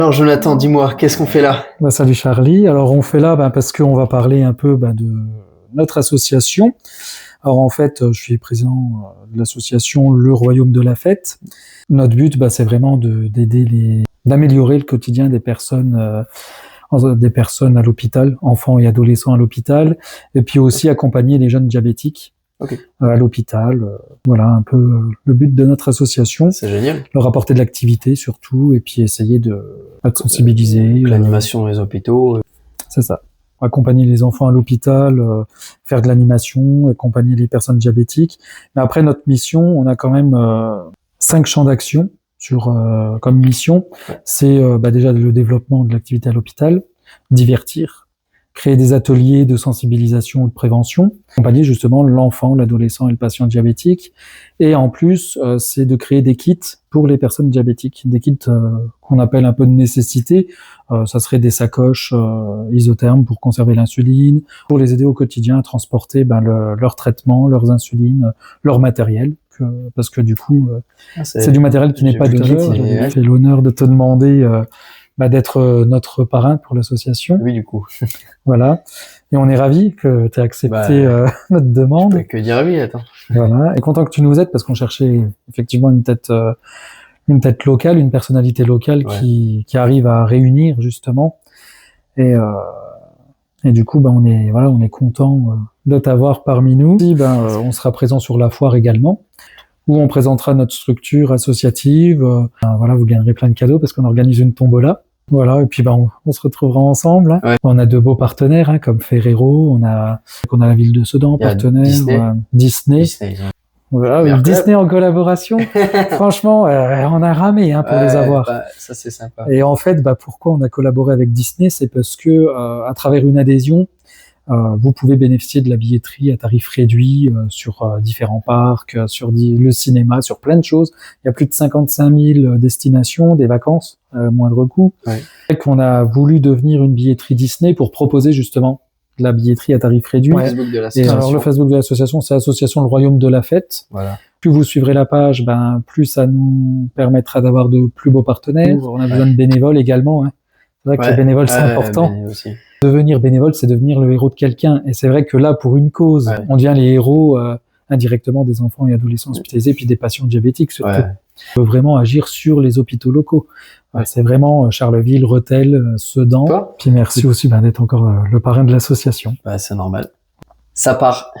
Alors Jonathan, dis-moi, qu'est-ce qu'on fait là? Salut Charlie. Alors on fait là parce qu'on va parler un peu de notre association. Alors en fait, je suis président de l'association Le Royaume de la Fête. Notre but, c'est vraiment d'améliorer le quotidien des personnes à l'hôpital, enfants et adolescents à l'hôpital, et puis aussi accompagner les jeunes diabétiques à l'hôpital. Voilà un peu le but de notre association. C'est génial. Leur apporter de l'activité surtout, et puis essayer de sensibiliser. L'animation dans les hôpitaux. C'est ça. Accompagner les enfants à l'hôpital, faire de l'animation, accompagner les personnes diabétiques. Mais après, notre mission, on a quand même 5 champs d'action comme mission. C'est déjà le développement de l'activité à l'hôpital, divertir, créer des ateliers de sensibilisation ou de prévention, accompagner justement l'enfant, l'adolescent et le patient diabétique. Et en plus, c'est de créer des kits pour les personnes diabétiques, des kits qu'on appelle un peu de nécessité. Ça serait des sacoches isothermes pour conserver l'insuline, pour les aider au quotidien à transporter leur traitement, leurs insulines, leur matériel. Parce que du coup, c'est du matériel qui n'est pas de l'heure. J'ai fait l'honneur de te demander d'être notre parrain pour l'association. Oui, du coup. Voilà. Et on est ravis que tu aies accepté notre demande. Je peux que dire oui, attends. Voilà. Et content que tu nous aides parce qu'on cherchait effectivement une tête locale, une personnalité locale qui arrive à réunir justement. Et du coup, on est content de t'avoir parmi nous. On sera présent sur la foire également, où on présentera notre structure associative. Vous gagnerez plein de cadeaux parce qu'on organise une tombola. Voilà, et puis on se retrouvera ensemble. Hein. On a de beaux partenaires comme Ferrero, on a la ville de Sedan, partenaire, Disney. Voilà, Disney en collaboration. Franchement, on a ramé pour les avoir. Ça c'est sympa. Et en fait, pourquoi on a collaboré avec Disney, c'est parce que à travers une adhésion, vous pouvez bénéficier de la billetterie à tarif réduit sur différents parcs, sur le cinéma, sur plein de choses. Il y a plus de 55 000 destinations, des vacances à moindre coût. Et qu'on a voulu devenir une billetterie Disney pour proposer justement de la billetterie à tarif réduit. Et alors le Facebook de l'association, c'est l'association Le Royaume de la Fête. Voilà. Plus vous suivrez la page, plus ça nous permettra d'avoir de plus beaux partenaires. On a besoin de bénévoles également. Hein. C'est vrai que les bénévoles, c'est important. Devenir bénévole, c'est devenir le héros de quelqu'un. Et c'est vrai que là, pour une cause, on devient les héros indirectement des enfants et adolescents hospitalisés, puis des patients diabétiques surtout. On peut vraiment agir sur les hôpitaux locaux. C'est vraiment Charleville, Rethel, Sedan. Puis merci aussi d'être encore le parrain de l'association. C'est normal. Ça part.